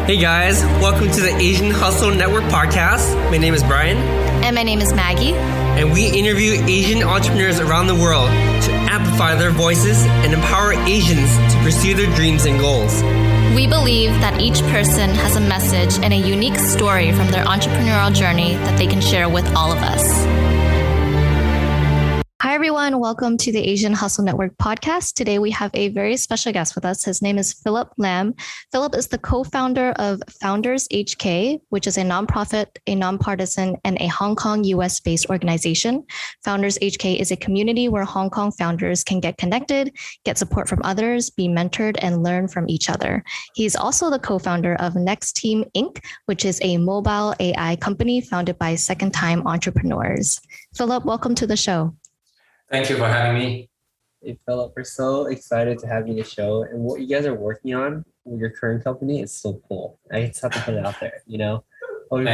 Hey guys, welcome to the Asian Hustle Network podcast. My name is Brian. And my name is Maggie. And we interview Asian entrepreneurs around the world to amplify their voices and empower Asians to pursue their dreams and goals. We believe that each person has a message and a unique story from their entrepreneurial journey that they can share with all of us. Hi, everyone. Welcome to the Asian Hustle Network podcast. Today, we have a very special guest with us. His name is Philip Lam. Philip is the co-founder of FoundersHK, which is a nonprofit, a nonpartisan, and a Hong Kong, US-based organization. FoundersHK is a community where Hong Kong founders can get connected, get support from others, be mentored, and learn from each other. He's also the co-founder of NEX Team, Inc., which is a mobile AI company founded by second-time entrepreneurs. Philip, welcome to the show. Thank you for having me. Hey, Philip, we're so excited to have you on the show. And what you guys are working on with your current company is so cool. I just have to put it out there, you know? But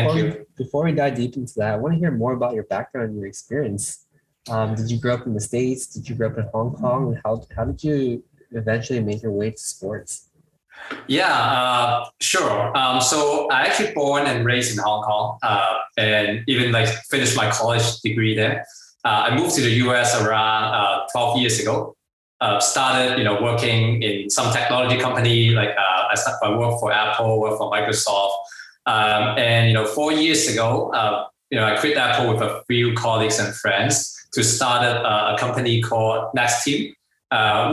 before we dive deep into that, I want to hear more about your background and your experience. Did you grow up in the States? Did you grow up in Hong Kong? And how did you eventually make your way to sports? Yeah, sure. So I actually born and raised in Hong Kong and even finished my college degree there. I moved to the US around 12 years ago. Started, working in some technology company. I worked for Apple, worked for Microsoft, and 4 years ago, I quit Apple with a few colleagues and friends to start a company called NEX Team,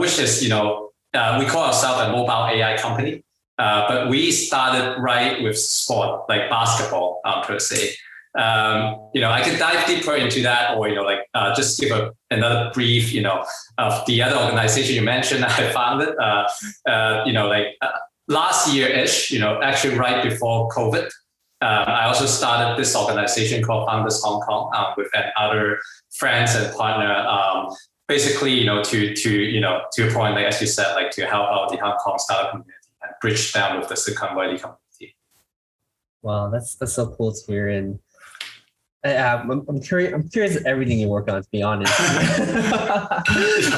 which is we call ourselves a mobile AI company, but we started right with sport like basketball per se. I could dive deeper into that, or just give another brief, of the other organization you mentioned. I founded, last year-ish, actually right before COVID. I also started this organization called Founders Hong Kong with other friends and partner. Basically, to a point, as you said, to help out the Hong Kong startup community and bridge them with the Silicon Valley community. Wow, that's so cool to hear. And I'm curious everything you work on, to be honest.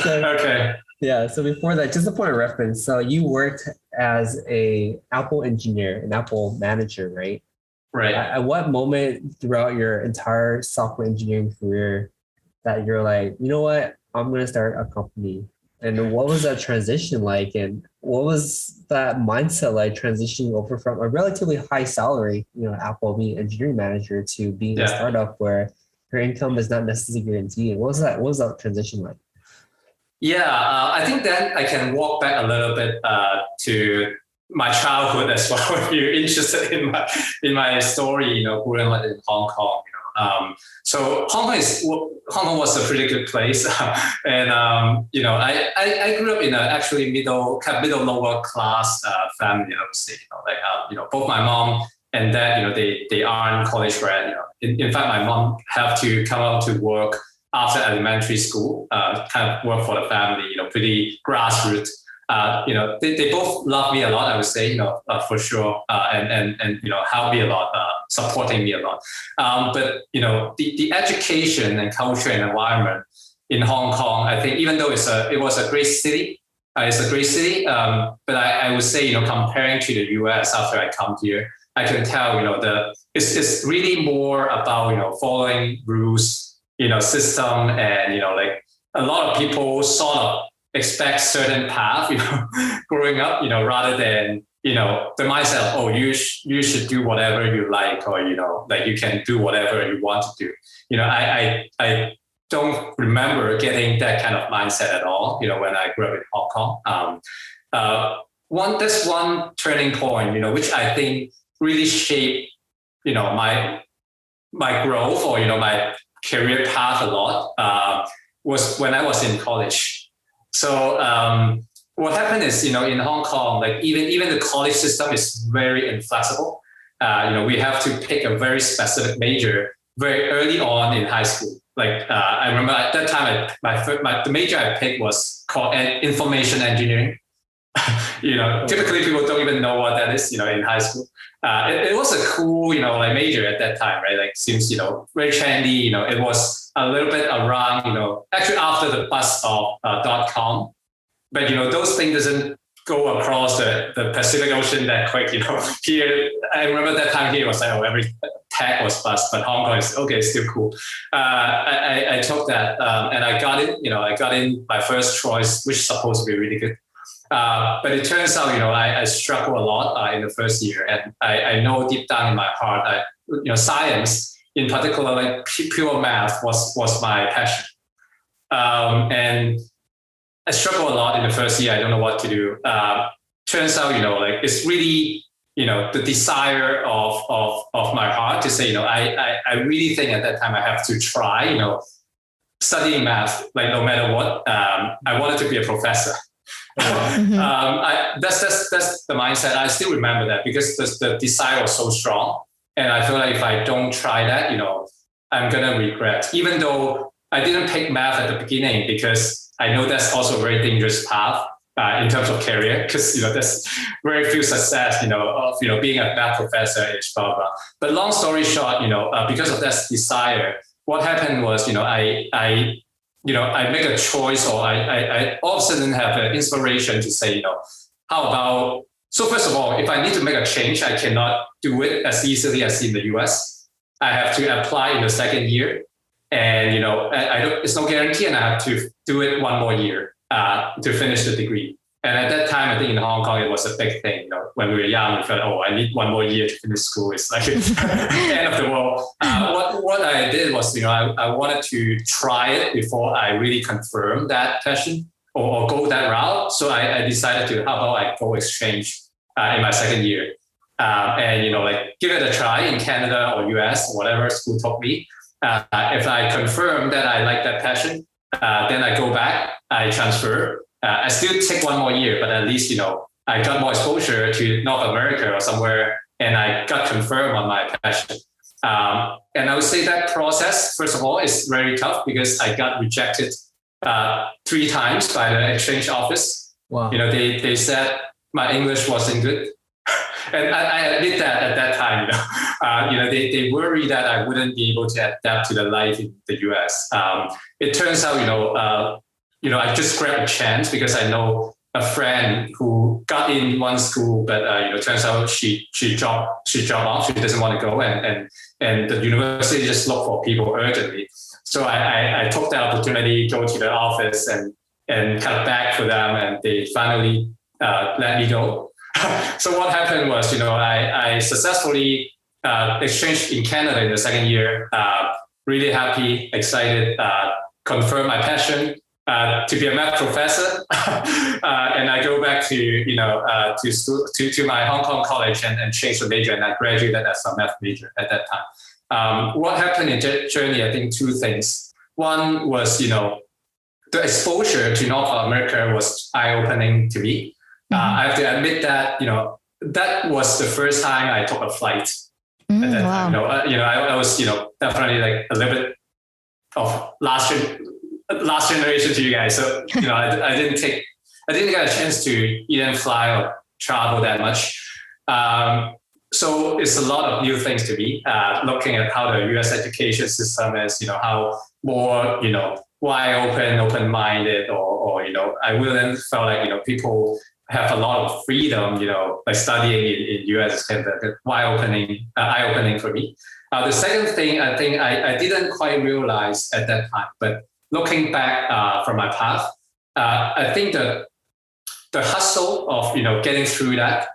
Okay. Yeah. So before that, just a point of reference. So you worked as a Apple engineer, an Apple manager, right? Right. At what moment throughout your entire software engineering career that you're like, you know what, I'm going to start a company? And what was that transition like? And what was that mindset like, transitioning over from a relatively high salary, Apple being engineering manager, to being a startup where your income is not necessarily guaranteed? What was that transition like? Yeah, I think that I can walk back a little bit to my childhood as well. If you're interested in my story, growing up in Hong Kong. So Hong Kong was a pretty good place, and I grew up in a actually middle lower class family. I would say, both my mom and dad, they aren't college grad. In fact, my mom have to come out to work after elementary school, kind of work for the family. Pretty grassroots. They both love me a lot, I would say, for sure, and help me a lot, supporting me a lot. But the education and culture and environment in Hong Kong, I think, even though it was a great city, but I would say, comparing to the US after I come here, I can tell, it's really more about, following rules, system, and, a lot of people sort of expect certain path, growing up, rather than, the mindset of, you should do whatever you like, or, you can do whatever you want to do. I don't remember getting that kind of mindset at all, when I grew up in Hong Kong. One turning point, which I think really shaped, my growth, or, my career path a lot, was when I was in college. So what happened is, in Hong Kong, even the college system is very inflexible. We have to pick a very specific major very early on in high school. I remember at that time, the major I picked was called information engineering. Typically people don't even know what that is, in high school. It was a cool, major at that time, right? Seems, very trendy. It was a little bit around, actually after the bust of .com. But, those things doesn't go across the Pacific Ocean that quick. Here, I remember that time here was like, every tech was bust, but Hong Kong is okay, still cool. I took that and I got it. I got in my first choice, which is supposed to be really good. But it turns out, I struggle a lot in the first year, and I know deep down in my heart, science, in particular, like pure math, was my passion. And I struggle a lot in the first year. I don't know what to do. Turns out, it's really, the desire of my heart to say, I really think at that time I have to try, studying math, like no matter what. I wanted to be a professor. That's the mindset. I still remember that because the desire was so strong, and I feel like if I don't try that, I'm gonna regret. Even though I didn't pick math at the beginning because I know that's also a very dangerous path in terms of career, because there's very few success of being a math professor, blah blah. But long story short, because of that desire, what happened was I make a choice, or I all of a sudden have an inspiration to say, how about, so first of all, if I need to make a change, I cannot do it as easily as in the US. I have to apply in the second year, and, it's no guarantee, and I have to do it one more year to finish the degree. And at that time, I think in Hong Kong, it was a big thing. When we were young, we felt, I need one more year to finish school. It's like the end of the world. What I did was, I wanted to try it before I really confirm that passion or go that route. So I decided to, how about I go exchange in my second year, and give it a try in Canada or US or whatever school taught me. If I confirm that I like that passion, then I go back, I transfer. I still take one more year, but at least, I got more exposure to North America or somewhere, and I got confirmed on my passion. And I would say that process, first of all, is very tough because I got rejected 3 times by the exchange office. Wow. They said my English wasn't good. And I admit that at that time, they worry that I wouldn't be able to adapt to the life in the US. It turns out, I just grabbed a chance because I know a friend who got in one school, but turns out she dropped off. She doesn't want to go, and the university just looked for people urgently. So I took that opportunity, go to the office and kind of beg for them, and they finally let me go. So what happened was, I successfully exchanged in Canada in the second year. Really happy, excited, confirmed my passion. To be a math professor, and I go back to my Hong Kong college and change the major, and I graduated as a math major at that time. What happened in that journey? I think 2 things. One was, the exposure to North America was eye-opening to me. I have to admit that, that was the first time I took a flight. At that time. I was, definitely like a little bit of last generation to you guys. So, I didn't get a chance to even fly or travel that much. So it's a lot of new things to me, looking at how the US education system is, how more, wide open-minded, or I really felt like, people have a lot of freedom, like studying in US is kind of eye-opening for me. The second thing, I think I didn't quite realize at that time, but looking back from my path, I think the hustle of, getting through that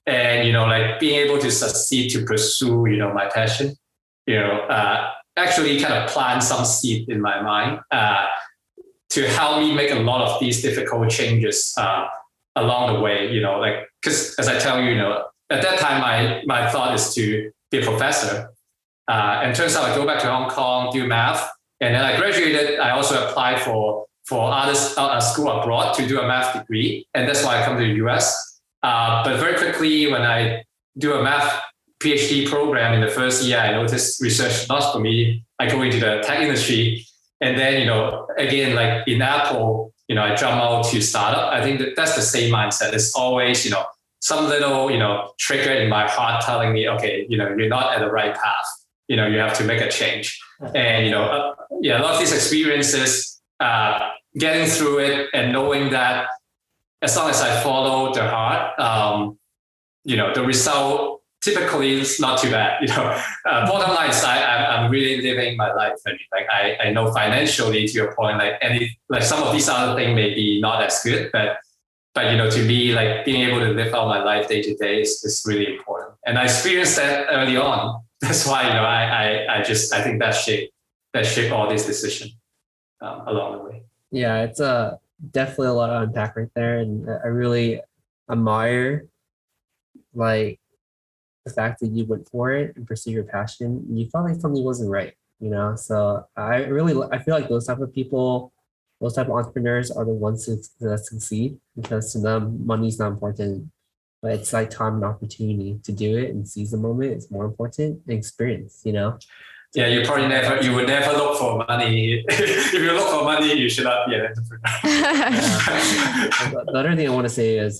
and, like being able to succeed to pursue, my passion, actually kind of plant some seed in my mind to help me make a lot of these difficult changes along the way, because as I tell you, at that time, my thought is to be a professor. And turns out I go back to Hong Kong, do math. And then I graduated. I also applied for a school abroad to do a math degree. And that's why I come to the US. But very quickly, when I do a math PhD program in the first year, I noticed research not for me. I go into the tech industry. And then, again, like in Apple, I jump out to startup. I think that's the same mindset. It's always, some little, trigger in my heart telling me, okay, you're not at the right path. You have to make a change. And, a lot of these experiences, getting through it and knowing that as long as I follow the heart, the result typically is not too bad. Bottom line is I'm really living my life. I mean, like I know financially, to your point, like some of these other things may be not as good, but to me, like being able to live out my life day to day is really important. And I experienced that early on. That's why, I think that shaped all these decisions along the way. Yeah, it's definitely a lot to unpack right there. And I really admire like the fact that you went for it and pursued your passion. You felt like something wasn't right, So I feel like those type of people, those type of entrepreneurs are the ones that succeed, because to them, money's not important, but it's like time and opportunity to do it and seize the moment. It's more important than experience, Yeah, you would never look for money. If you look for money, you should not be an entrepreneur. The other thing I want to say is,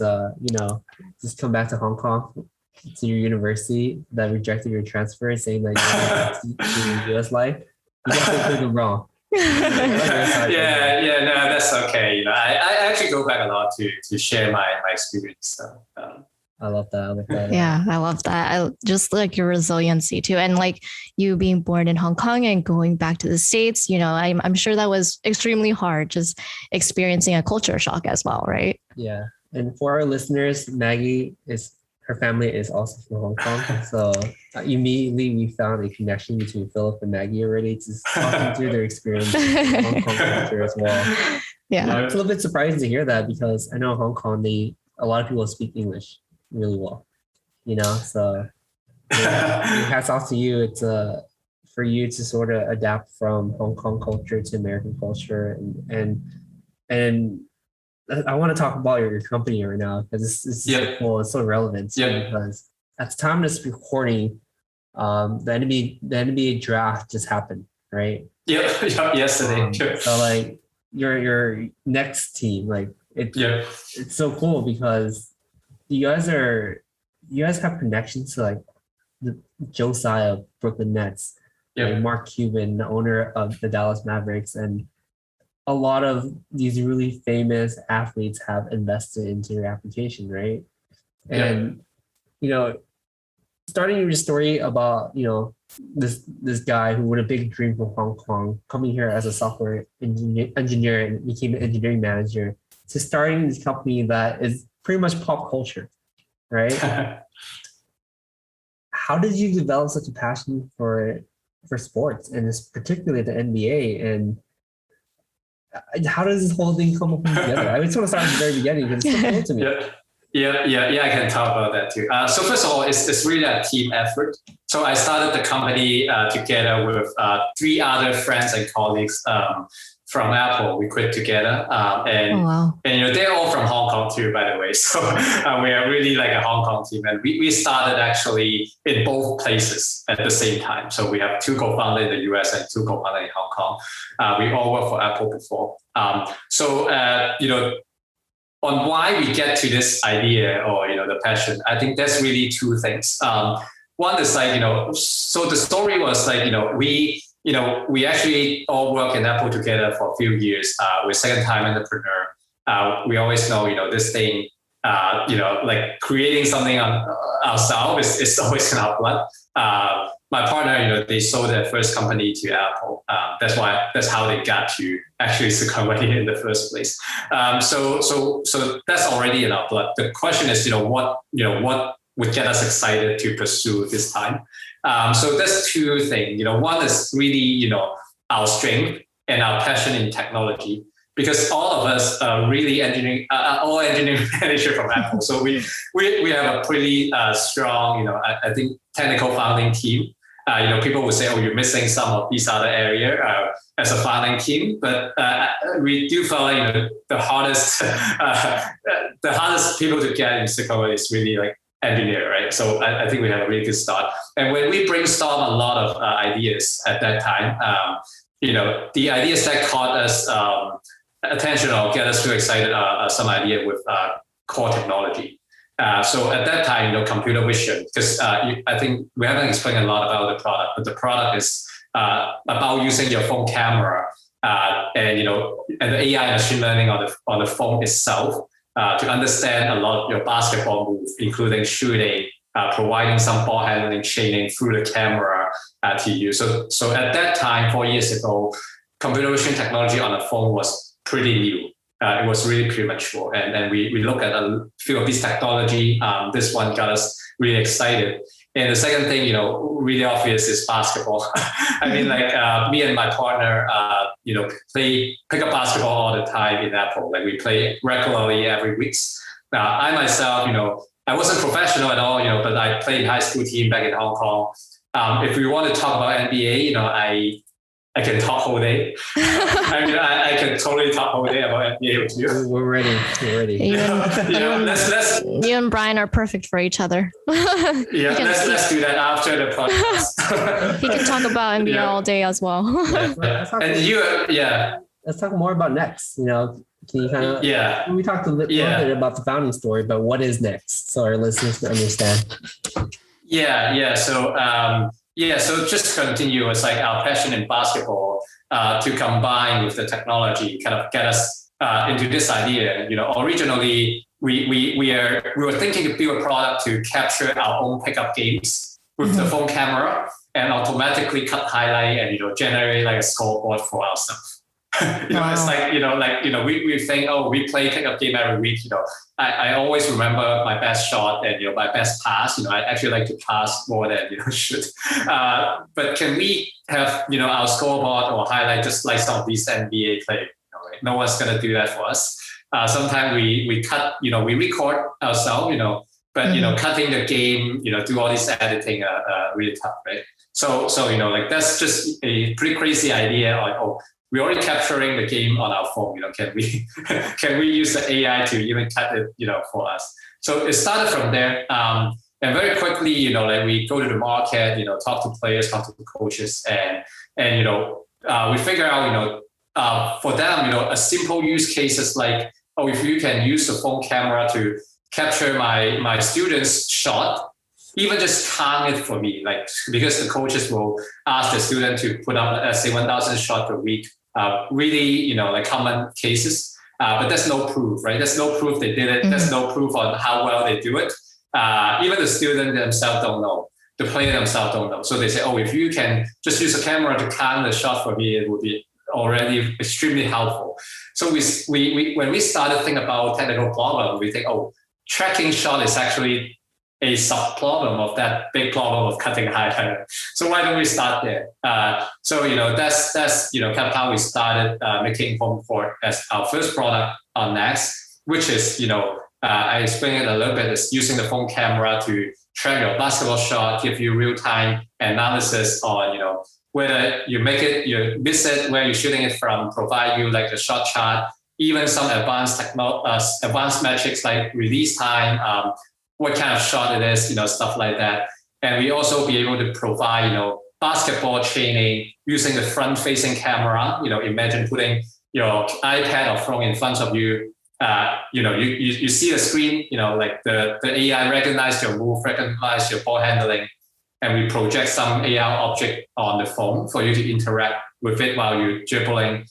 just come back to Hong Kong, to your university that rejected your transfer, saying that you're going to US life. You guys did them wrong. No, that's okay. I actually go back a lot to share my experience. So, I love that. Yeah, I love that. I just like your resiliency too. And like you being born in Hong Kong and going back to the States, I'm sure that was extremely hard, just experiencing a culture shock as well, right? Yeah. And for our listeners, her family is also from Hong Kong. So immediately we found a connection between Philip and Maggie already, just talking through their experience in Hong Kong culture as well. Yeah. It's a little bit surprising to hear that, because I know Hong Kong, a lot of people speak English really well, so hats off to you. It's for you to sort of adapt from Hong Kong culture to American culture, and I want to talk about your company right now, because it's so cool. It's so relevant. Because at the time of this recording, the NBA draft just happened, right? Yesterday. So like your NEX team, like it's so cool, because you guys have connections to like the Josiah of Brooklyn Nets, like Mark Cuban, the owner of the Dallas Mavericks, and a lot of these really famous athletes have invested into your application, right? And starting your story about this guy who had a big dream from Hong Kong, coming here as a software engineer and became an engineering manager, to starting this company that is pretty much pop culture, right? How did you develop such a passion for sports, and particularly the NBA? And how does this whole thing come up together? I just want to start at the very beginning, because it's so cool to me. Yeah, I can talk about that too. So first of all, it's really a team effort. So I started the company together with 3 other friends and colleagues from Apple. We quit together, and they're all from Hong Kong too, by the way. So we are really like a Hong Kong team, and we started actually in both places at the same time. So we have 2 co-founders in the US and 2 co-founders in Hong Kong. We all worked for Apple before. On why we get to this idea, or the passion, I think that's really 2 things. One is like so the story was like we actually all work in Apple together for a few years. We're second-time entrepreneur. We always know, this thing, like creating something on ourselves is always in our blood. My partner, they sold their first company to Apple. That's how they got to actually the company in the first place. So that's already in our blood. The question is, what would get us excited to pursue this time? So that's 2 things. One is really, our strength and our passion in technology, because all of us are really engineering manager from Apple. So we have a pretty strong, I think technical founding team. People would say, oh, you're missing some of these other areas as a founding team, but we do feel like, the hardest people to get in Silicon is really like engineer, right? So I think we have a really good start. And when we brainstorm a lot of ideas at that time, the ideas that caught us attention or get us too excited are some idea with core technology. So at that time, computer vision, because I think we haven't explained a lot about the product, but the product is about using your phone camera and the AI machine learning on the phone itself to understand a lot of your basketball moves, including shooting, providing some ball handling training through the camera to you. So at that time, 4 years ago, computer vision technology on a phone was pretty new. It was really premature. And we looked at a few of these technology. This one got us really excited. And the second thing, really obvious is basketball. I mean, me and my partner, pick up basketball all the time in Apple. Like we play regularly every week. Now, I myself, I wasn't professional at all, but I played high school team back in Hong Kong. If we want to talk about NBA, I can talk whole day. I mean, I can totally talk whole day about NBA with you. We're ready. You and Brian are perfect for each other. Yeah, let's do that after the podcast. He can talk about NBA all day as well. Let's talk more about NEX. Can you kind of? Yeah. We talked a little bit about the founding story, but what is NEX, so our listeners can understand? Yeah. So just to continue, it's like our passion in basketball to combine with the technology kind of get us into this idea. Originally we were thinking to build a product to capture our own pickup games with the phone camera and automatically cut highlight and generate like a scoreboard for ourselves. It's like we think, we play pickup game every week. I always remember my best shot and my best pass. I actually like to pass more than shoot. But can we have our scoreboard or highlight just like some of these NBA players? No one's gonna do that for us. Sometimes we cut. We record ourselves. But cutting the game. Do all this editing really tough, right? So that's just a pretty crazy idea. We're already capturing the game on our phone. Can we use the AI to even cut it, for us? So it started from there, and very quickly, we go to the market, talk to players, talk to coaches, and we figure out, for them, a simple use case is like, if you can use the phone camera to capture my student's shot, even just count it for me, because the coaches will ask the student to put up, let's say 1,000 shots per week. Really, common cases, but there's no proof, right? There's no proof they did it. Mm-hmm. There's no proof on how well they do it. Even the student themselves don't know. The player themselves don't know. So they say, if you can just use a camera to count the shot for me, it would be already extremely helpful. So we when we started thinking about technical problem, we think, tracking shot is actually a sub problem of that big problem of cutting highlight. So why don't we start there? So that's kind of how we started making home court as our first product on NEX, which is I explained it a little bit. Is using the phone camera to track your basketball shot, give you real time analysis on whether you make it, you miss it, where you're shooting it from, provide you like the shot chart, even some advanced metrics like release time. What kind of shot it is, stuff like that. And we also be able to provide, basketball training using the front-facing camera. Imagine putting your iPad or phone in front of you. You see the screen, the AI recognize your move, recognize your ball handling, and we project some AR object on the phone for you to interact with it while you're dribbling.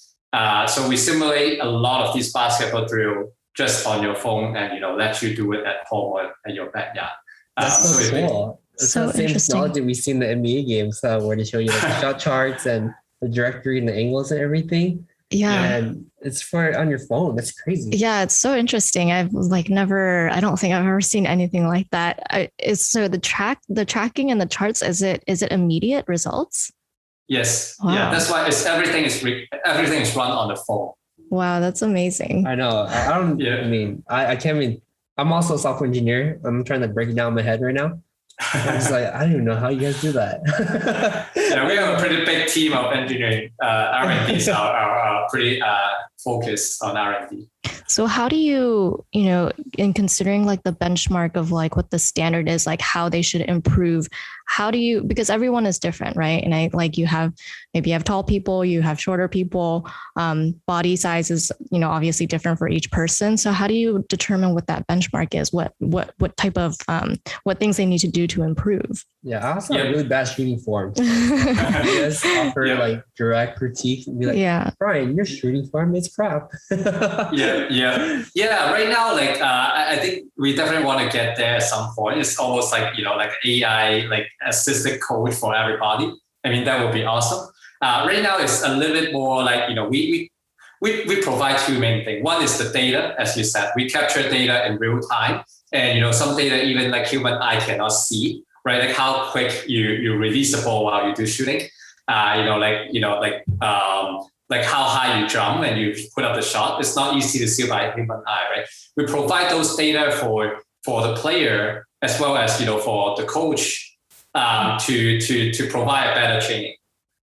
So we simulate a lot of these basketball drill just on your phone and, let you do it at home or at your backyard. That's so cool. It's the same technology we see in the NBA games where they show you the shot charts and the directory and the angles and everything. Yeah. And it's on your phone. That's crazy. Yeah, it's so interesting. I don't think I've ever seen anything like that. So the tracking and the charts, is it immediate results? Yes. Wow. Yeah. That's why everything is run on the phone. Wow, that's amazing. I know. I can't. I'm also a software engineer. I'm trying to break it down in my head right now. I'm just I don't even know how you guys do that. We have a pretty big team of engineering. R&D are pretty focused on R&D. So how do you, in considering the benchmark of what the standard is, how they should improve, because everyone is different, right? And you have tall people, you have shorter people, body size is, obviously different for each person. So how do you determine what that benchmark is? What type of, what things they need to do to improve? Yeah, I also have really bad shooting form. You guys offer like direct critique and be like, Brian, your shooting form is crap. Yeah. Right now, like I think we definitely want to get there at some point. It's almost like like AI, like assisted coach for everybody. I mean, that would be awesome. Right now, it's a little bit more like we provide two main things. One is the data, as you said. We capture data in real time, and some data even like human eye cannot see. Right, like how quick you release the ball while you do shooting, like how high you jump and you put up the shot. It's not easy to see by human eye, right? We provide those data for the player as well as for the coach to provide a better training,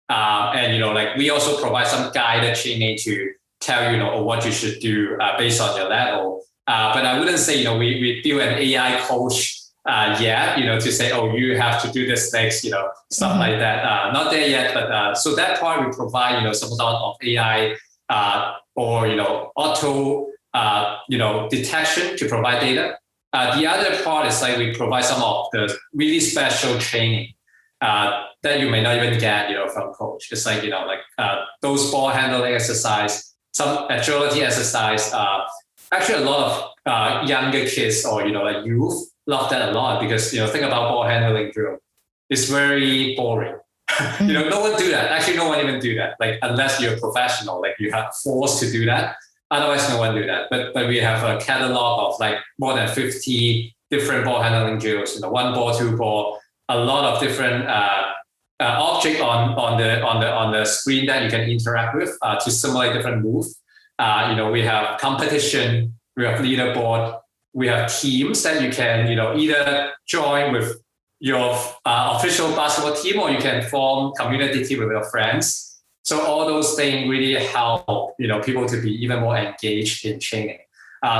and like we also provide some guided training to tell you what you should do based on your level. But I wouldn't say we build an AI coach. To say, oh, you have to do this next, stuff like that. Not there yet, but so that part we provide, some sort of AI or auto, detection to provide data. The other part is like we provide some of the really special training that you may not even get, from coach. It's like those ball handling exercise, some agility exercise. Actually, a lot of younger kids or like youth love that a lot because think about ball handling drill. It's very boring. No one do that. Actually, no one even do that. Like unless you're a professional, like you have forced to do that. Otherwise, no one do that. But we have a catalog of like more than 50 different ball handling drills. One ball, two ball, a lot of different object on the screen that you can interact with to simulate different moves. We have competition. We have leaderboard. We have teams that you can, either join with your official basketball team or you can form community team with your friends. So all those things really help, people to be even more engaged in training.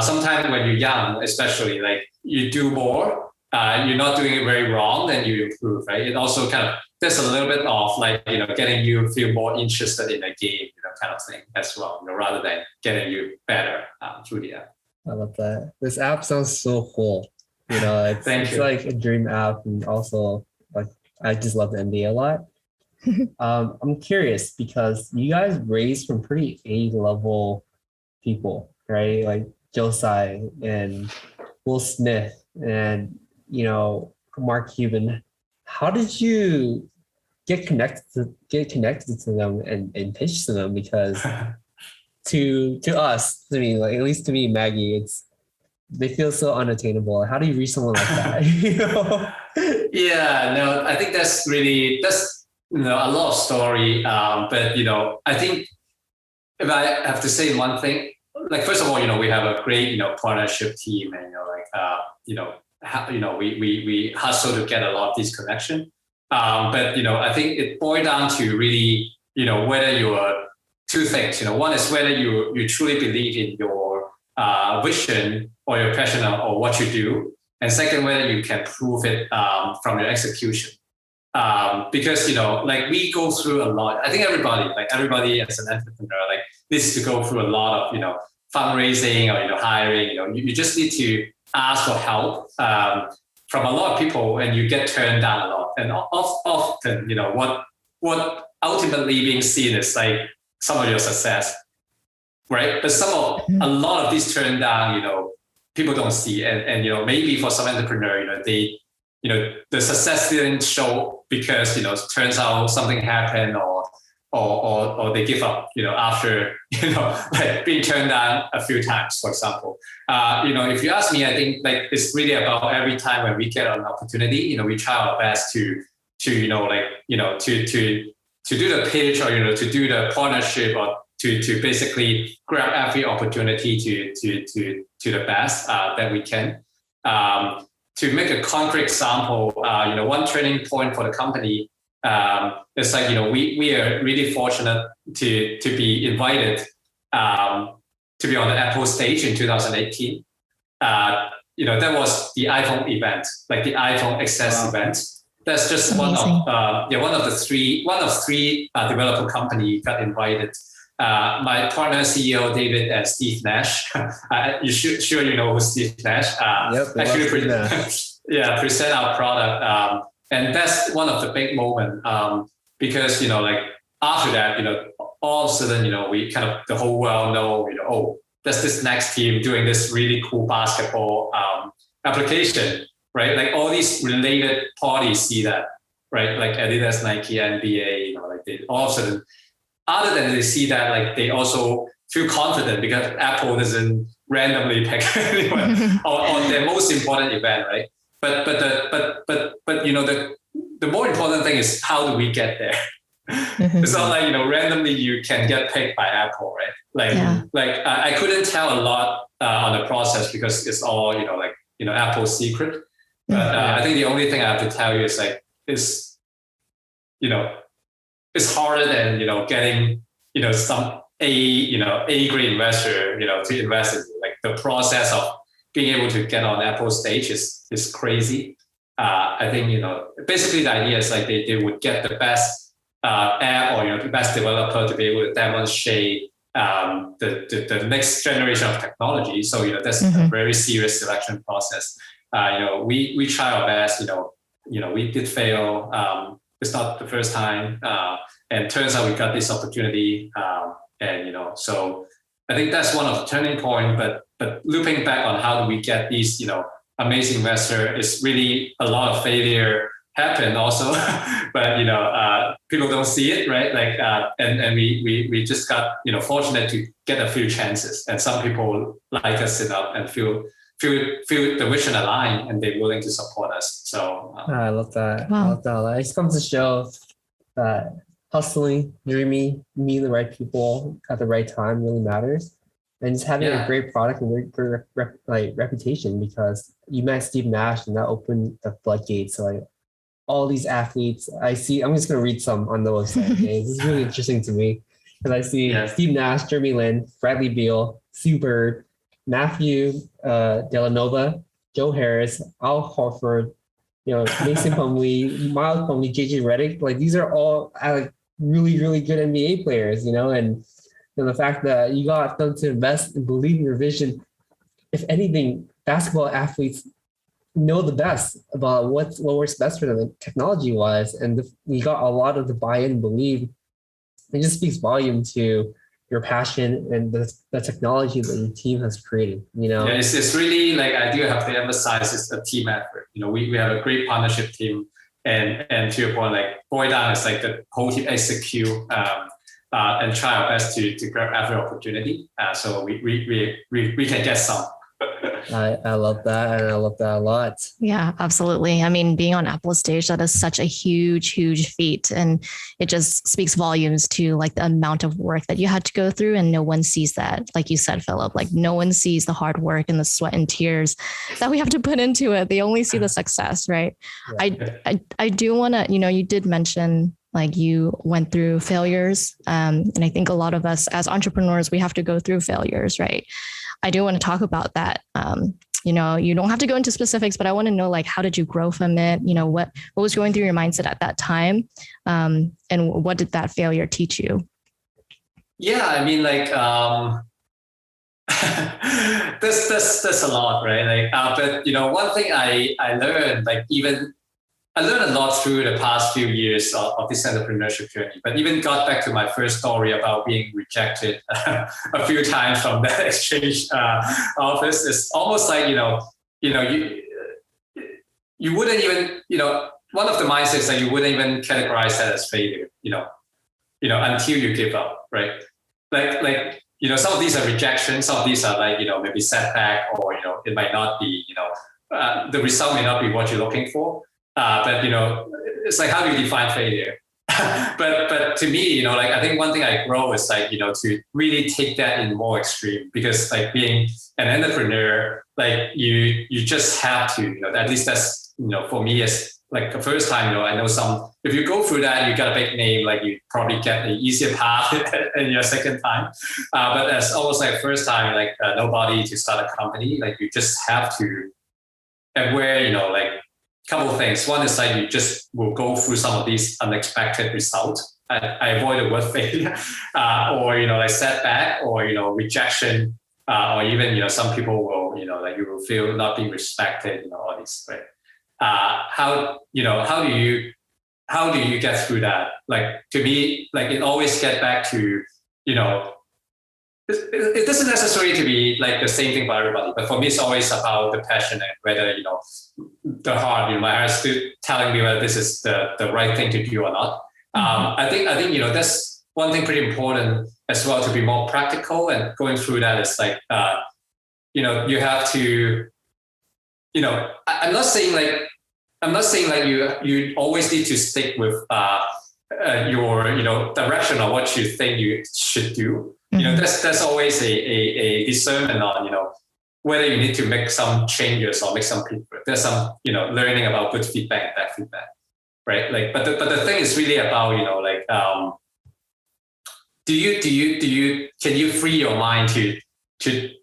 Sometimes when you're young, especially like you do more, you're not doing it very wrong, then you improve, right? It also kind of, there's a little bit of like, getting you feel more interested in the game, kind of thing as well, rather than getting you better through the app. I love that. This app sounds so cool. It's like a dream app, and also like I just love the NBA a lot. I'm curious because you guys raised from pretty A-level people, right? Like Josiah and Will Smith and Mark Cuban. How did you get connected to them and pitch to them? Because to us, I mean, like at least to me, Maggie, they feel so unattainable. How do you reach someone like that? Yeah, no, I think that's a lot of story. But I think if I have to say one thing, like first of all, we have a great partnership team, and we hustle to get a lot of these connections. But I think it boils down to really whether you're two things. One is whether you truly believe in your vision or your passion or what you do, and second, whether you can prove it from your execution. Because like we go through a lot. I think everybody as an entrepreneur like needs to go through a lot of fundraising or hiring. You just need to ask for help from a lot of people, and you get turned down a lot. And often, what ultimately being seen is like some of your success, right? But a lot of these turned down, people don't see, and maybe for some entrepreneur, they, the success didn't show because it turns out something happened or they give up, after like being turned down a few times, for example. If you ask me, I think like it's really about every time when we get an opportunity, we try our best to do the pitch or to do the partnership or to basically grab every opportunity to the best that we can. To make a concrete example, one turning point for the company, it's like we are really fortunate to be invited to be on the Apple stage in 2018. That was the iPhone event, like the iPhone XS event. That's just one of three developer company got invited. My partner, CEO David and Steve Nash. You know who Steve Nash. Yep. Actually, present our product And that's one of the big moments, because, like after that, all of a sudden, we kind of, the whole world know, oh, there's this NEX team doing this really cool basketball application, right? Like all these related parties see that, right? Like Adidas, Nike, NBA, like they all of a sudden, other than they see that, like they also feel confident because Apple doesn't randomly pick anyone on their most important event, right? But the more important thing is how do we get there? It's not like randomly you can get picked by Apple, right? I couldn't tell a lot on the process because it's all Apple's secret. But I think the only thing I have to tell you is it's harder than getting some A grade investor to invest in you. Like the process of being able to get on Apple's stage is crazy. I think basically the idea is like they would get the best app or the best developer to be able to demonstrate the next generation of technology. So that's a very serious selection process. We try our best. We did fail. It's not the first time, and turns out we got this opportunity. So I think that's one of the turning point. But looping back on how do we get these amazing investor is really a lot of failure happened also, but people don't see it, right? Like and we just got fortunate to get a few chances, and some people like us enough and feel the vision align and they're willing to support us. So I love that. Wow. I love that. It just comes to show that hustling, dreaming, meeting the right people at the right time really matters, and just having a great product and great reputation, because you met Steve Nash and that opened the floodgates. So like all these athletes I see, I'm just going to read some on the website. Okay? This is really interesting to me because I see Steve Nash, Jeremy Lin, Bradley Beal, Sue Bird, Matthew Delanova, Joe Harris, Al Horford, Mason Plumlee, Miles Plumlee, JJ Redick. Like these are all really, really good NBA players, and the fact that you got them to invest and believe in your vision. If anything, basketball athletes know the best about what works best for them technology-wise, and you got a lot of the buy-in and believe. It just speaks volume to your passion and the technology that your team has created. Yeah, it's really like I do have to emphasize it's a team effort. We have a great partnership team, and to your point, like going down is like the whole team execute and try our best to grab every opportunity. So we can get some. I love that, and I love that a lot. Yeah, absolutely. I mean, being on Apple's stage, that is such a huge, huge feat. And it just speaks volumes to like the amount of work that you had to go through. And no one sees that. Like you said, Philip, like no one sees the hard work and the sweat and tears that we have to put into it. They only see the success, right? Yeah. I do want to, you did mention like you went through failures. And I think a lot of us as entrepreneurs, we have to go through failures, right? I do want to talk about that. You don't have to go into specifics, but I want to know, like, how did you grow from it? What was going through your mindset at that time? And what did that failure teach you? Yeah, I mean, like, there's a lot, right? Like, but one thing I learned, like, I learned a lot through the past few years of this entrepreneurship journey, but even got back to my first story about being rejected a few times from that exchange office. It's almost like, you wouldn't even, one of the mindsets that you wouldn't even categorize that as failure, until you give up, right? Like, some of these are rejections, some of these are like, maybe setback, or, it might not be, the result may not be what you're looking for. But it's like, how do you define failure? but to me, like, I think one thing I grow is like, to really take that in more extreme, because like being an entrepreneur, like you just have to, at least that's, for me, it's like the first time, I know if you go through that, you got a big name, like you probably get the easier path in your second time. But that's almost like first time, like nobody to start a company, like you just have to, and where, like, couple of things. One is like you just will go through some of these unexpected results. I avoid the word failure, or like setback, or rejection, or even some people will like you will feel not being respected, all these, right? how do you get through that? Like, to me, like, it always get back to, it doesn't necessarily to be like the same thing for everybody, but for me, it's always about the passion and whether, the heart, my heart is still telling me whether this is the right thing to do or not. I think, that's one thing pretty important as well, to be more practical, and going through that is like, you have to, I'm not saying like you always need to stick with your direction of what you think you should do. There's always a discernment on whether you need to make some changes or make some feedback. There's some learning about good feedback and bad feedback, right? Like, but the thing is really about can you free your mind to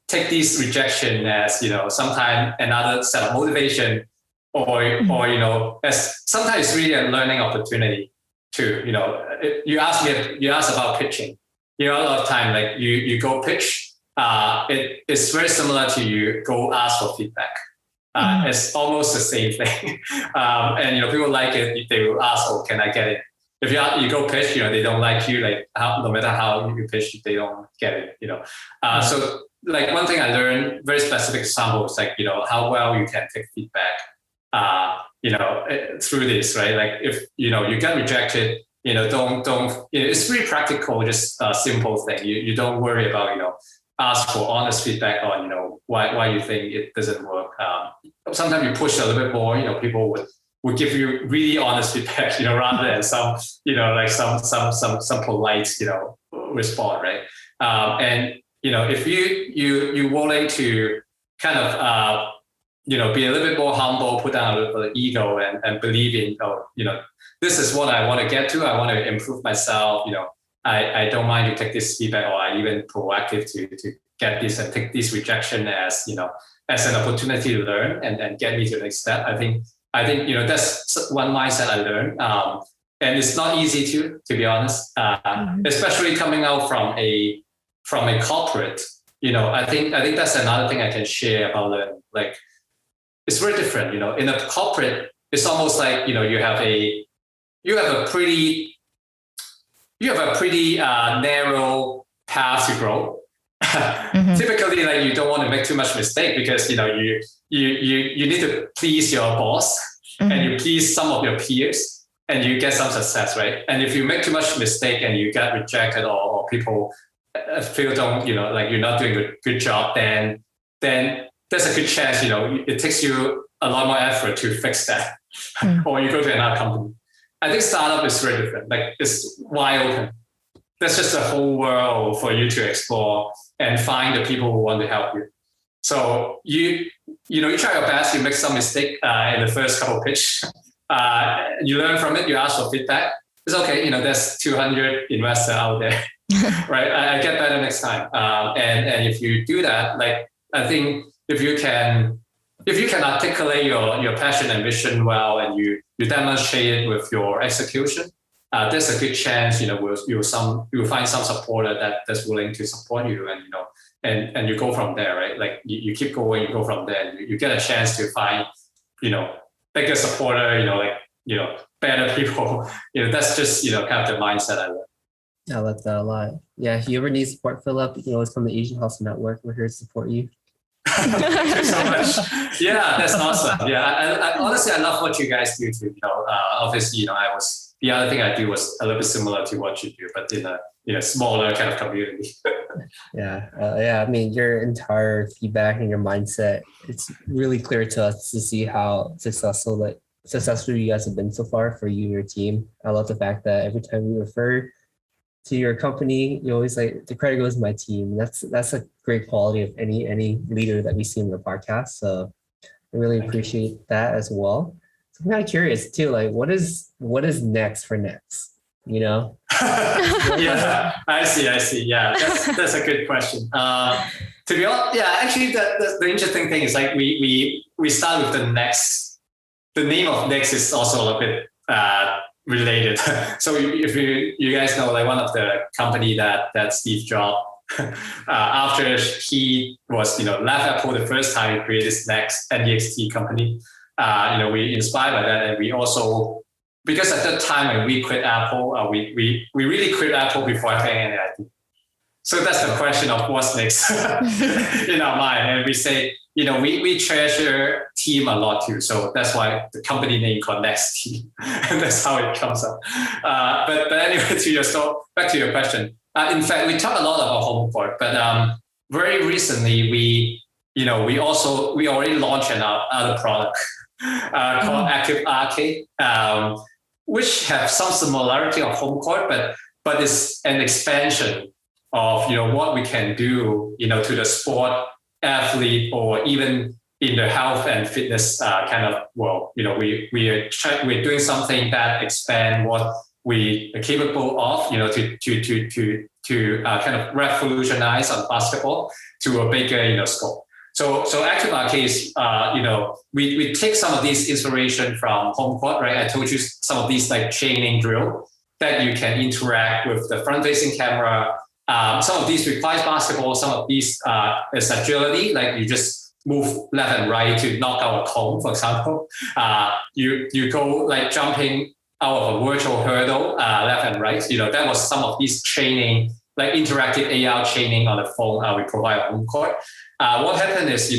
take this rejection as sometimes another set of motivation, or as sometimes it's really a learning opportunity to you asked about pitching. A lot of time, like you go pitch, it's very similar to you go ask for feedback. It's almost the same thing. And people like it, they will ask, "Oh, can I get it?" If you go pitch, they don't like you. Like, no matter how you pitch, they don't get it. So like, one thing I learned, very specific example, is like how well you can take feedback. Through this, right? Like, if you get rejected, don't. It's really practical, just a simple thing. You don't worry about ask for honest feedback on why you think it doesn't work. Sometimes you push a little bit more. People would give you really honest feedback, rather than some like some polite response, right? And if you willing to kind of be a little bit more humble, put down a little bit of ego, and believe in this is what I want to get to. I want to improve myself. I don't mind to take this feedback, or I even proactive to get this and take this rejection as as an opportunity to learn and get me to the next step. I think that's one mindset I learned, and it's not easy to be honest, especially coming out from a corporate. I think that's another thing I can share about learning. Like, it's very different. In a corporate, it's almost like you have a pretty narrow path to grow. Typically, like, you don't want to make too much mistake, because you need to please your boss, and you please some of your peers, and you get some success, right? And if you make too much mistake and you get rejected, or people feel like you're not doing a good job, then there's a good chance it takes you a lot more effort to fix that, or you go to another company. I think startup is very different. Like, it's wide open. There's just a whole world for you to explore and find the people who want to help you. So you try your best. You make some mistake in the first couple of pitch. You learn from it. You ask for feedback. It's okay. There's 200 investors out there, right? I get better next time. And if you do that, like, I think if you can articulate your passion and vision well, and you demonstrate it with your execution, there's a good chance you'll find some supporter that's willing to support you, and you go from there, right? Like, you keep going, you go from there, and you get a chance to find bigger supporter, better people. That's just kind of the mindset I learned. I like that a lot. Yeah, if you ever need support, Philip, you can always come to Asian Hustle Network. We're here to support you. Thank you so much. Yeah, that's awesome. Yeah, I honestly, I love what you guys do too. Obviously, the other thing I do was a little bit similar to what you do, but in a smaller kind of community. Yeah. I mean, your entire feedback and your mindset, it's really clear to us to see how successful you guys have been so far for you and your team. I love the fact that every time we refer to your company, you always like, the credit goes to my team. That's a great quality of any leader that we see in the podcast. So I really appreciate that as well. So I'm kind of curious too, like, what is next for NEX? Yeah, I see. Yeah, that's a good question. To be honest, yeah, actually, the interesting thing is, like, we start with the NEX. The name of NEX is also a little bit related. So if you guys know, like, one of the company that Steve Jobs, after he was left Apple the first time, he created this NEX company. we inspired by that, and we also, because at that time when we quit Apple, we really quit Apple before having any idea. So that's the question of what's next in our mind. And we say, we treasure team a lot too. So that's why the company name called NEX Team. And that's how it comes up. But anyway, back to your question. In fact, we talk a lot about home court, but very recently we already launched another product called Active Arcade, which have some similarity of home court, but it's an expansion of what we can do to the sport athlete, or even in the health and fitness kind of world. We're doing something that expand what we are capable of, to kind of revolutionize on basketball to a bigger scope. So Active Arcade is, we take some of these inspiration from home court, right? I told you some of these like chaining drill that you can interact with the front-facing camera. Some of these requires basketball. Some of these is agility, like you just move left and right to knock out a cone, for example. You go like jumping out of a virtual hurdle, left and right. That was some of these training, like interactive AR training on the phone we provide on home court. What happened is,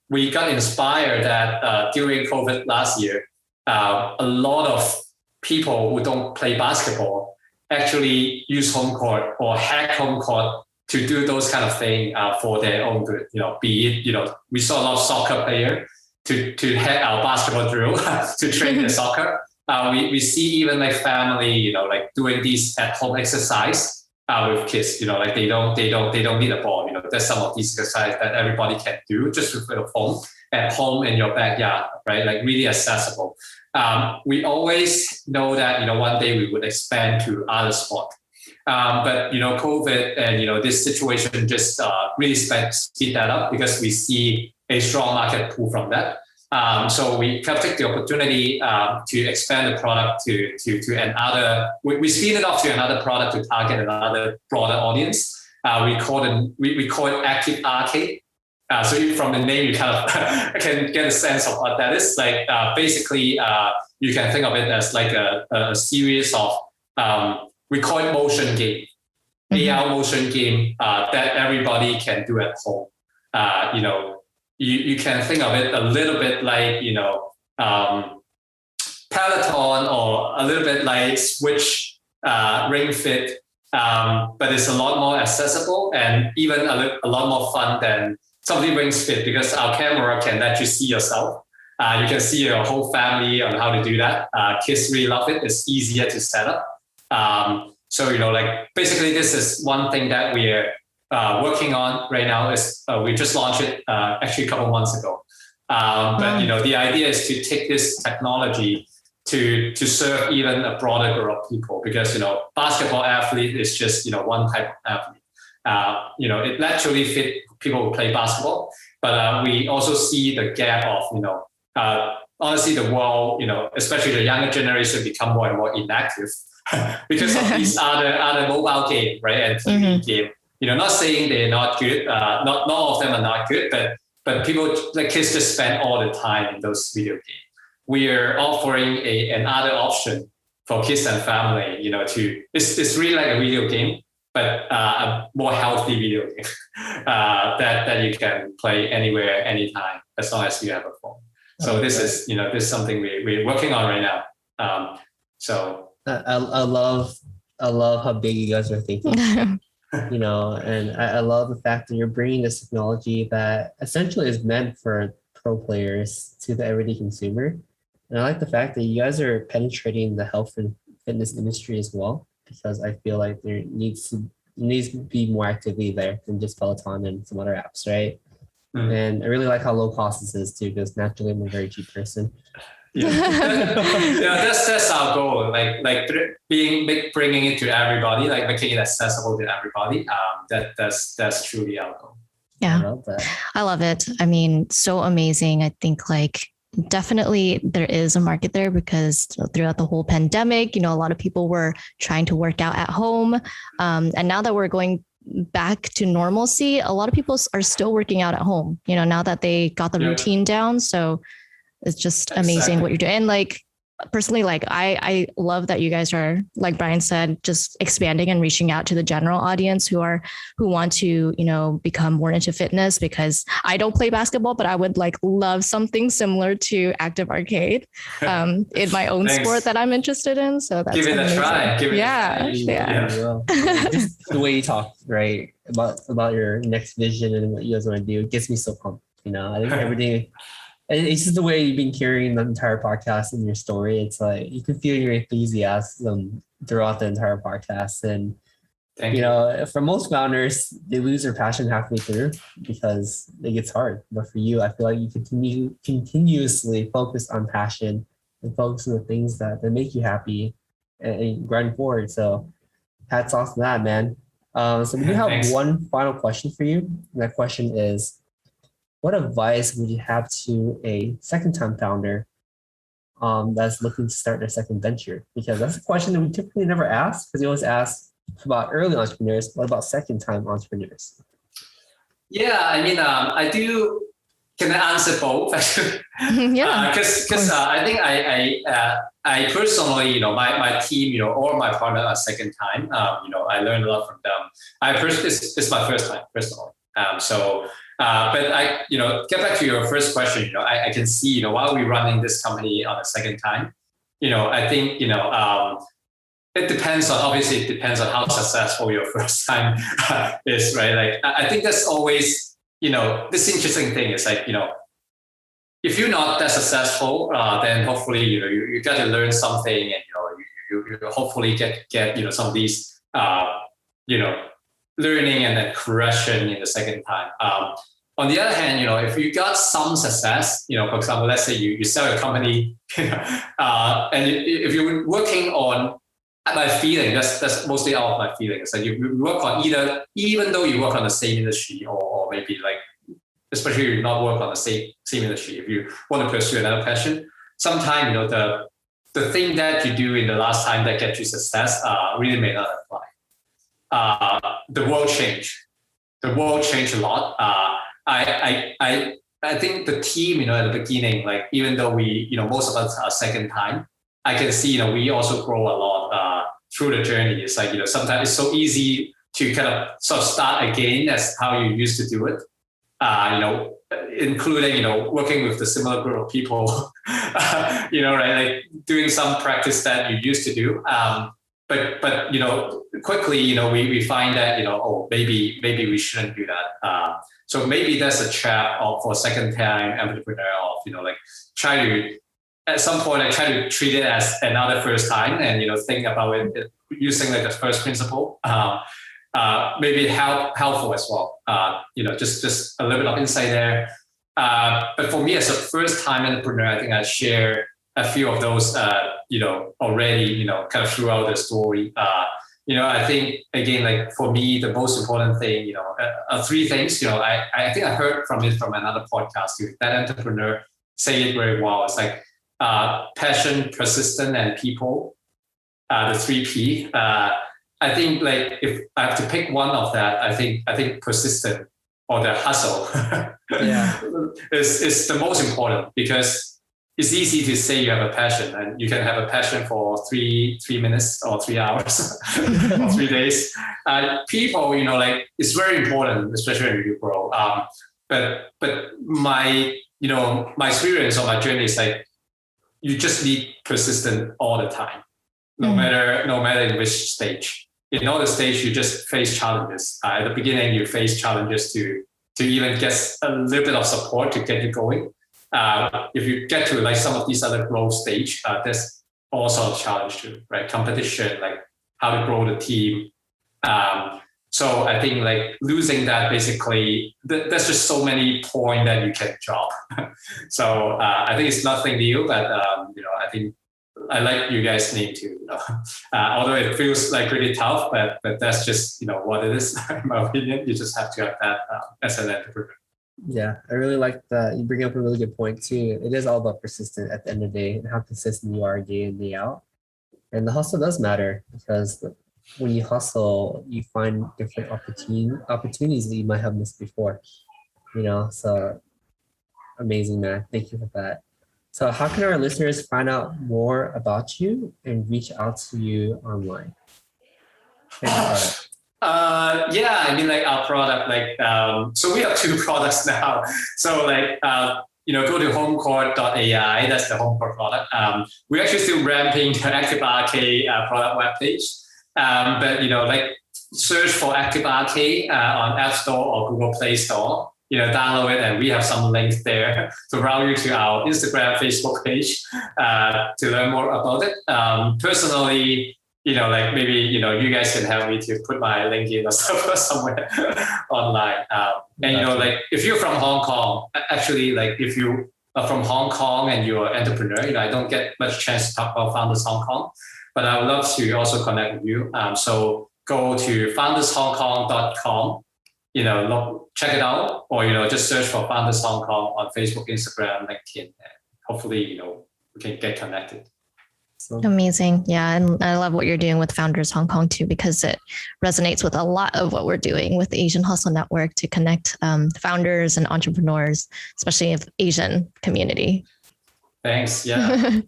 we got inspired that during COVID last year, a lot of people who don't play basketball actually use home court or hack home court to do those kind of things for their own good. Be it, we saw a lot of soccer players to hack our basketball drill to train the soccer. We see even like family, like doing these at home exercise with kids. Like they don't need a ball. There's some of these exercises that everybody can do just with a phone at home in your backyard, right? Like really accessible. We always know that, one day we would expand to other sport. But, COVID and, this situation just really speed that up because we see a strong market pull from that. So we can take the opportunity to expand the product to another, we speed it up to another product to target another broader audience. We call it Active Arcade. So from the name, you kind of can get a sense of what that is. Like basically, you can think of it as like a series of, we call it motion game, AR motion game that everybody can do at home. You can think of it a little bit like, Peloton, or a little bit like Switch, Ring Fit, but it's a lot more accessible and even a lot more fun than something Rings Fit, because our camera can let you see yourself. You can see your whole family on how to do that. Kids really love it. It's easier to set up. So, like basically this is one thing that we're working on right now. Is we just launched it actually a couple months ago. But the idea is to take this technology to serve even a broader group of people, because basketball athlete is just one type of athlete. It naturally fit people who play basketball, but we also see the gap of honestly the world, especially the younger generation become more and more inactive because of these other mobile game, right, and TV game. Not saying they're not good, not all of them are not good, but people, like kids, just spend all the time in those video games. We are offering another option for kids and family, it's really like a video game, but a more healthy video game that you can play anywhere, anytime, as long as you have a phone. So this is, this is something we're working on right now. I love how big you guys are thinking. And I love the fact that you're bringing this technology that essentially is meant for pro players to the everyday consumer. And I like the fact that you guys are penetrating the health and fitness industry as well, because I feel like there needs to be more activity there than just Peloton and some other apps, right? And I really like how low cost this is too, because naturally I'm a very cheap person. That's our goal. Like bringing it to everybody, like making it accessible to everybody. That's truly our goal. Yeah, I love that. I love it. I mean, so amazing. I think definitely there is a market there, because throughout the whole pandemic, a lot of people were trying to work out at home. And now that we're going back to normalcy, a lot of people are still working out at home, now that they got the routine down. So it's just amazing what you're doing. And like, personally, like I love that you guys are, like Brian said, just expanding and reaching out to the general audience who want to, become more into fitness, because I don't play basketball, but I would like love something similar to active arcade in my own sport that I'm interested in. So that's give it amazing. a try. Yeah. Just the way you talk, right, about your next vision and what you guys want to do, it gets me so pumped. I think everything. And it's just the way you've been carrying the entire podcast and your story. It's like you can feel your enthusiasm throughout the entire podcast. And for most founders, they lose their passion halfway through because it gets hard. But for you, I feel like you continuously focus on passion and focus on the things that make you happy and grind forward. So hats off to that, man. So we do have one final question for you. And that question is, what advice would you have to a second-time founder that's looking to start their second venture? Because that's a question that we typically never ask, because we always ask about early entrepreneurs. What about second-time entrepreneurs? Yeah, I mean, I do. Can I answer both? Yeah. Because I think I personally, my team, all my partners are second time. I learned a lot from them. It's my first time personally. But I, get back to your first question. I can see, while we're running this company on a second time, I think, it depends on how successful your first time is, right? Like, I think that's always, this interesting thing is like, if you're not that successful, then hopefully, you got to learn something, and, you hopefully get, some of these, learning and then correction in the second time. On the other hand, if you got some success, for example, let's say you sell your company, and if you're working on my feeling, that's mostly out of my feeling. So you work on even though you work on the same industry, or maybe like, especially if you not work on the same industry, if you want to pursue another passion, sometimes, the thing that you do in the last time that gets you success really may not apply. The world changed. The world changed a lot. I think the team, at the beginning, like, even though we, most of us are second time, I can see, we also grow a lot through the journey. It's like, sometimes it's so easy to kind of sort of start again as how you used to do it. Including, working with the similar group of people, right? Like doing some practice that you used to do. But quickly, we find that, maybe we shouldn't do that. So maybe that's a trap for second-time entrepreneur of, like at some point, I try to treat it as another first time, and, think about it using like the first principle. Maybe helpful as well. Just a little bit of insight there. But for me as a first-time entrepreneur, I think I share a few of those, already, kind of throughout the story. I think, again, like for me, the most important thing, are three things. I think I heard from another podcast that entrepreneur say it very well. It's like passion, persistent, and people. The 3P. I think, like, if I have to pick one of that, I think persistent, or the hustle, is the most important, because it's easy to say you have a passion, and you can have a passion for three minutes or 3 hours or 3 days. People, like, it's very important, especially when you grow. But my experience or my journey is like, you just need persistent all the time, no matter in which stage. In all the stage, you just face challenges. At the beginning, you face challenges to even get a little bit of support to get you going. If you get to like some of these other growth stage, there's also a challenge too, right? Competition, like how to grow the team. So I think like losing that, basically, there's just so many points that you can drop. So I think it's nothing new, but I think I like you guys' name too. Although it feels like pretty tough, but that's just what it is. In my opinion, you just have to have that as an entrepreneur. Yeah, I really like that. You bring up a really good point too. It is all about persistence at the end of the day, and how consistent you are day in, day out. And the hustle does matter, because when you hustle, you find different opportunities that you might have missed before. So amazing, man. Thank you for that. So how can our listeners find out more about you and reach out to you online? Yeah, I mean, like our product, so we have 2 products now. So go to homecore.ai. That's the Homecore product. We're actually still ramping the ActiveRK product webpage. But search for ActiveRK on App Store or Google Play Store. Download it, and we have some links there to route you to our Instagram, Facebook page to learn more about it. Personally, maybe you guys can help me to put my LinkedIn or stuff somewhere online. If you're from Hong Kong, actually, if you are from Hong Kong and you're an entrepreneur, I don't get much chance to talk about Founders Hong Kong, but I would love to also connect with you. So go to foundershk.com. Check it out, or just search for Founders Hong Kong on Facebook, Instagram, LinkedIn, and hopefully we can get connected. Amazing. Yeah. And I love what you're doing with Founders Hong Kong too, because it resonates with a lot of what we're doing with the Asian Hustle Network to connect founders and entrepreneurs, especially of Asian community. Thanks. Yeah.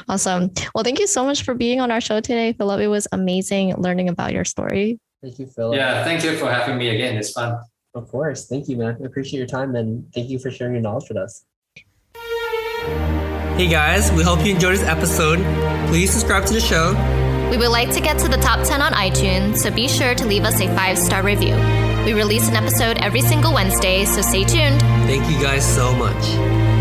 Awesome. Well, thank you so much for being on our show today, Philip. It was amazing learning about your story. Thank you, Philip. Yeah, thank you for having me again. It's fun. Of course. Thank you, man. I appreciate your time, and thank you for sharing your knowledge with us. Hey guys, we hope you enjoyed this episode. Please subscribe to the show. We would like to get to the top 10 on iTunes, so be sure to leave us a 5-star review. We release an episode every single Wednesday, so stay tuned. Thank you guys so much.